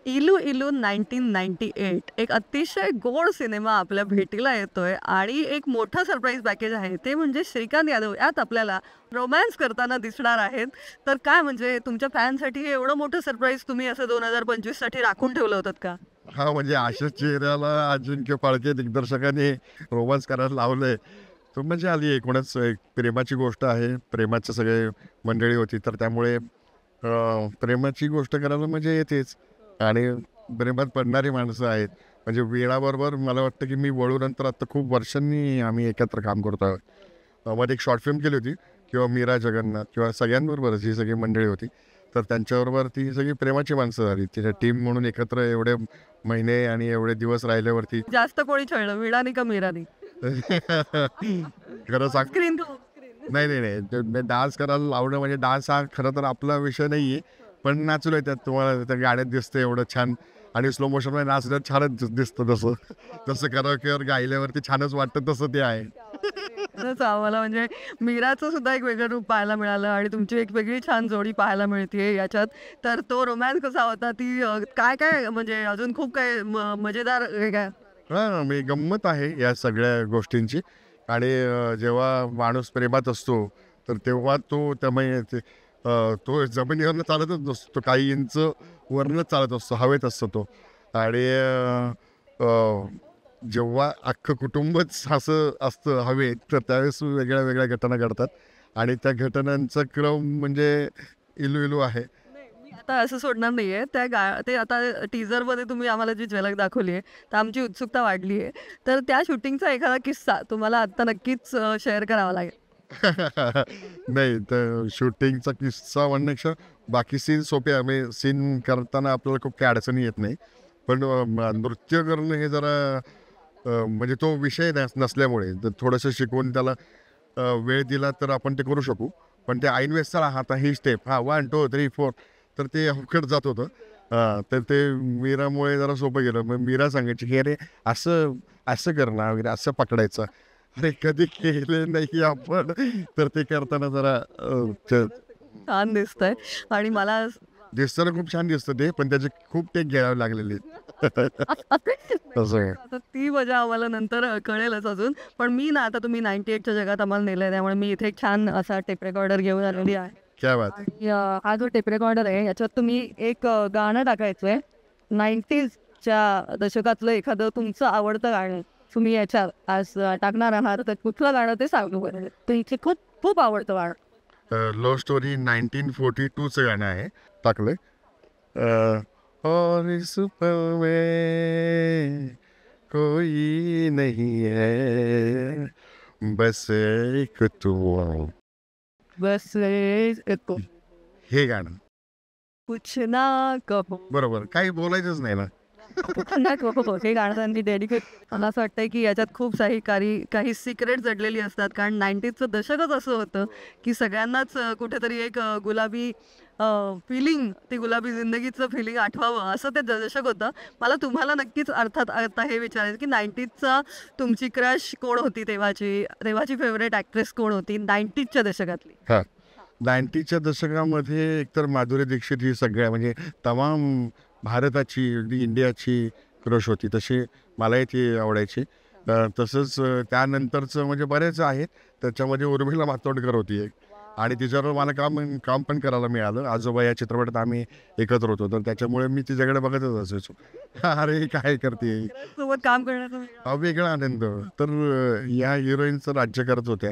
इलू इलू 1998 एक अतिशय गोड सिनेमा आपल्या भेटीला येतोय आणि एक मोठं सरप्राईज पॅकेज आहे ते म्हणजे श्रीकांत यादव यात आपल्याला रोमॅन्स करताना दिसणार आहेत. तर काय म्हणजे तुमच्या फॅनसाठी हे एवढं मोठं सरप्राईज तुम्ही असं 2025 साठी राखून ठेवलं होतं का? हा म्हणजे अशाच चेहऱ्याला अजिंक्य फाळके दिग्दर्शकाने रोमांस करायला लावलंय. तर मजा आली. एकूणच एक प्रेमाची गोष्ट आहे. प्रेमाचे सगळे मंडळी होती तर त्यामुळे प्रेमाची गोष्ट करायला मजा येतेच. आणि प्रेमात पडणारी माणसं आहेत. म्हणजे वीणाबरोबर मला वाटतं की मी वळूनंतर आता खूप वर्षांनी आम्ही एकत्र काम करतो आहोत. मध्ये एक शॉर्ट फिल्म केली होती किंवा मीरा जगन्नाथ किंवा सगळ्यांबरोबरच ही सगळी मंडळी होती. तर त्यांच्याबरोबर ती सगळी प्रेमाची माणसं झाली. तिच्या टीम म्हणून एकत्र एवढे महिने आणि एवढे दिवस राहिल्यावरती जास्त कोणी छळलं, विडानी का मीरानी? खरं सांग स्क्रीन नाही नाही नाही डान्स करायला लावणं म्हणजे डान्स हा खरं तर आपला विषय नाही आहे. पण नाचलोय त्यात तुम्हाला त्या गाण्यात दिसतं एवढं छान. आणि स्लो मोशनमध्ये नाचण्यात छानच दिसतं तसं. तसं कराओकेवर गायल्यावरती छानच वाटतं तसं ते आहे. खरंच आम्हाला म्हणजे मीराचं सुद्धा एक वेगळं रूप पाहायला मिळालं आणि तुमची एक वेगळी छान जोडी पाहायला मिळते याच्यात. तर तो रोमॅन्स कसा होता ती काय काय म्हणजे अजून खूप काय मजेदार हे काय? हां, मी गंमत आहे या सगळ्या गोष्टींची. आणि जेव्हा माणूस प्रेमात असतो, तर तेव्हा तो त्यामुळे तो जमिनीवरनं चालतच नसतो. तो काही इंच वरनं चालत असतो, हवेत असतो तो. आणि जेव्हा अख्खं कुटुंबच असं असतं हवेत, तर त्यावेळेस वेगळ्या वेगळ्या घटना घडतात. आणि त्या घटनांचा क्रम म्हणजे इलू इलू आहे. नाही, मी आता असं सोडणार नाहीये. ते आता टीझरमध्ये तुम्ही आम्हाला जी झलक दाखवली आहे, तर आमची उत्सुकता वाढली आहे. तर त्या शूटिंगचा एखादा किस्सा तुम्हाला आत्ता नक्कीच शेअर करावा लागेल. नाही, तर शूटिंगचा किस्सा म्हणण्यापेक्षा बाकी सीन सोपे आहे. म्हणजे सीन करताना आपल्याला खूप काही अडचणी येत नाही. पण नृत्य करणं हे जरा म्हणजे तो विषय नसल्यामुळे तर थोडंसं शिकवून त्याला वेळ दिला तर आपण ते करू शकू. पण ते ऐन वेळेस चला आता ही स्टेप 1, 2, 3, 4 तर ते अवघड जात होतं. तर ते मीरामुळे जरा सोपं गेलं. मग मीरा सांगायची की "अरे असं असं कर ना वगैरे, असं पकडायचं." अरे कधी केले नाही आपण. तर ते करताना जरा छान दिसतंय आणि मला दिसताना खूप छान दिसतं ते, पण त्याचे खूप टेक घ्यावे लागलेले आहेत. असं आहे. आता ती मजा आम्हाला नंतर कळेलच अजून. पण मी ना आता तुम्ही 98च्या जगात आम्हाला नेलंय त्यामुळे मी इथे एक छान असा टेप रेकॉर्डर घेऊन आलेली आहे. क्या बात है. आणि हा जो टेप रेकॉर्डर आहे याच्यात तुम्ही एक गाणं टाकायचंय. 90sच्या दशकातलं एखादं तुमचं आवडतं गाणं तुम्ही याच्यात आज टाकणार आहात. तर कुठलं गाणं ते सांगू बरं. तुमचे खूप खूप आवडतं गाणं. लव्ह स्टोरी 1942चं गाणं आहे. टाकलंय. और इस पल में कोई नहीं है, बस एक तू. बस येतो हे गाणं कुछ ना कहो. बरोबर. काही बोलायचंच नाही ना. नाही हो, हे गाणं त्यांनी डेडिकेट मला असं वाटतंय की याच्यात खूप काही सिक्रेट जडलेली असतात. कारण 90sचं दशकच असं होतं की सगळ्यांनाच कुठेतरी एक गुलाबी फिलिंग, ती गुलाबी जिंदगीचं फिलिंग आठवावं असं ते दशक होतं. मला तुम्हाला नक्कीच अर्थात आता हे विचारायचं की 90sचा तुमची क्रश कोण होती तेव्हाची? तेव्हाची फेव्हरेट ॲक्ट्रेस कोण होती 90sच्या दशकातली? हां. 90च्या दशकामध्ये एकतर माधुरी दीक्षित ही सगळ्या म्हणजे तमाम भारताची, अगदी इंडियाची क्रश होती. तशी मलाही ती आवडायची. तसंच त्यानंतरचं म्हणजे बरेच आहेत. त्याच्यामध्ये उर्मिला मातोंडकर होती एक. आणि तिच्याबरोबर मला काम पण करायला मिळालं. आजोबा या चित्रपटात आम्ही एकत्र होतो. तर त्याच्यामुळे मी तिच्याकडे बघतच असायचो. अरे काय करते? सोबत काम करण्याचा वेगळा हा वेगळा आनंद. तर या हिरोईनचं राज्य करत होत्या.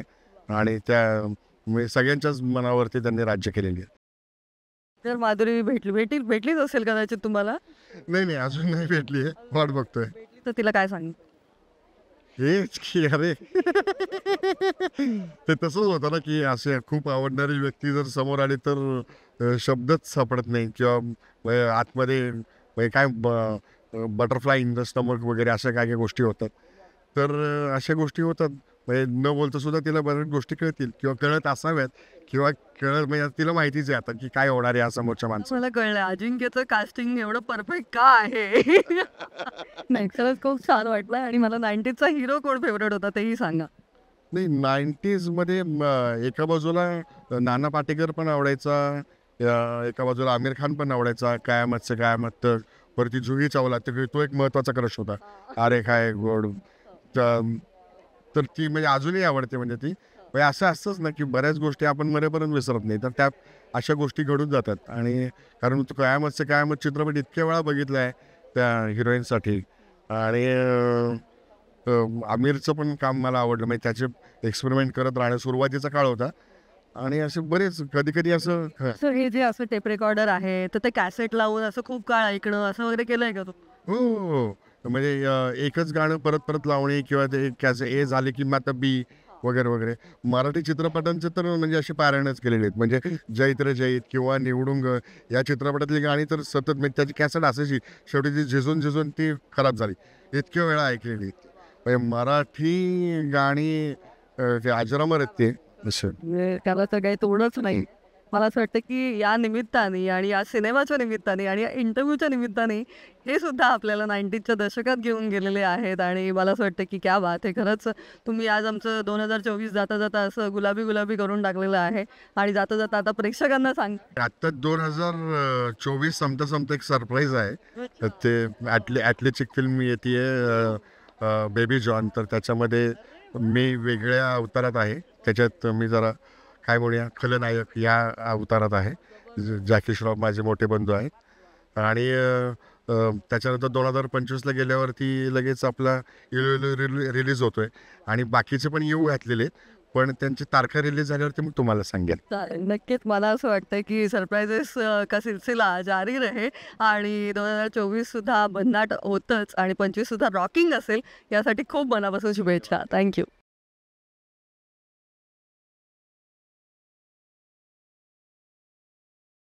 आणि त्या म्हणजे सगळ्यांच्याच मनावरती त्यांनी राज्य केलेली आहे. जर माधुरी भेटलीच असेल कदाचित तुम्हाला. नाही, नाही अजून नाही भेटली आहे. वाट बघतोय. भेटली तर तिला काय सांगेन? हेच की अरे ते तसंच होतं ना, की असे खूप आवडणारी व्यक्ती जर समोर आली तर शब्दच सापडत नाही किंवा आतमध्ये काय बटरफ्लाय इन द स्टमक वगैरे अशा काही गोष्टी होतात. तर अशा गोष्टी होतात. म्हणजे न बोलता सुद्धा तिला बऱ्याच गोष्टी कळतील किंवा कळत असाव्यात किंवा कळत म्हणजे तिला माहितीच आहे आता की काय होणार आहे समोरच्या माणसाला. मला कळलं अजिंक्यचं कास्टिंग एवढं परफेक्ट का आहे. नाही खरंच खूप छान वाटलं आणि मला 90sचा हिरो कोण फेवरेट होता तेही सांगा. नाही 90sमध्ये एका बाजूला नाना पाटेकर पण आवडायचा, एका बाजूला आमिर खान पण आवडायचा. कयामत से कयामत तक. वरती जुही चावला तर तो एक महत्त्वाचा क्रश होता. अरे काय गोड. तर ती म्हणजे अजूनही आवडते म्हणजे ती. म्हणजे असं असतंच ना की बऱ्याच गोष्टी आपण मरेपर्यंत विसरत नाही, तर त्या अशा गोष्टी घडून जातात. आणि कारण तो कयामत से कयामत चित्रपट इतक्या वेळा बघितला आहे त्या हिरोईनसाठी. आणि आमिरचं पण काम मला आवडलं, म्हणजे त्याचे एक्सपेरिमेंट करत राहणं सुरुवातीचा काळ होता. आणि असे बरेच कधी कधी असं सो हे जे असं टेप रेकॉर्डर आहे तर ते कॅसेट लावून असं खूप काळ ऐकणं असं वगैरे केलंय का तू? हो, हो, हो. म्हणजे एकच गाणं परत परत लावणे किंवा ते कॅसे ए झाले की मग आता बी वगैरे वगैरे. मराठी चित्रपटांचे तर म्हणजे असे पारायणच केलेले आहेत. म्हणजे जैत रे जैत किंवा निवडुंग या चित्रपटातली गाणी तर सतत म्हणजे त्याची कॅसेट असायची. शेवटी ती झिजून झिजून ती खराब झाली. इतक्या वेळा ऐकलेली आहेत. म्हणजे मराठी गाणी ते अजरामर आहेत ते असं. म्हणजे त्याला तर काही तोडच नाही. मला असं वाटतं की या निमित्ताने आणि या सिनेमाच्या निमित्ताने आणि या इंटरव्ह्यूच्या निमित्ताने हे सुद्धा आपल्याला 90च्या दशकात घेऊन गेलेले आहेत. आणि मला असं वाटतं की क्या बात आहे. खरंच तुम्ही आज आमचं 2024 जाता जाता असं गुलाबी गुलाबी करून टाकलेलं आहे. आणि जाता जाता आता प्रेक्षकांना सांग. आता 2024 संपता संपता एक सरप्राईज आहे. ते ॲटलीच एक फिल्म येते बेबी जॉन. तर त्याच्यामध्ये मी वेगळ्या अवतारात आहे. त्याच्यात मी जरा काय म्हणूया खलनायक या अवतारात आहे. जॅकी श्रॉफ माझे मोठे बंधू आहेत. आणि त्याच्यानंतर 2025ला गेल्यावरती लगेच आपला इलो रिलीज होतोय. आणि बाकीचे पण येऊ घातलेले, पण त्यांची तारखा रिलीज झाल्यावरती मग तुम्हाला सांगेल. चालेल. नक्कीच मला असं वाटतं की सरप्राईजेस का सिलसिला जारी रहे. आणि 2024 सुद्धा भन्नाट होतंच आणि 25 सुद्धा रॉकिंग असेल यासाठी खूप मनापासून शुभेच्छा. थँक्यू.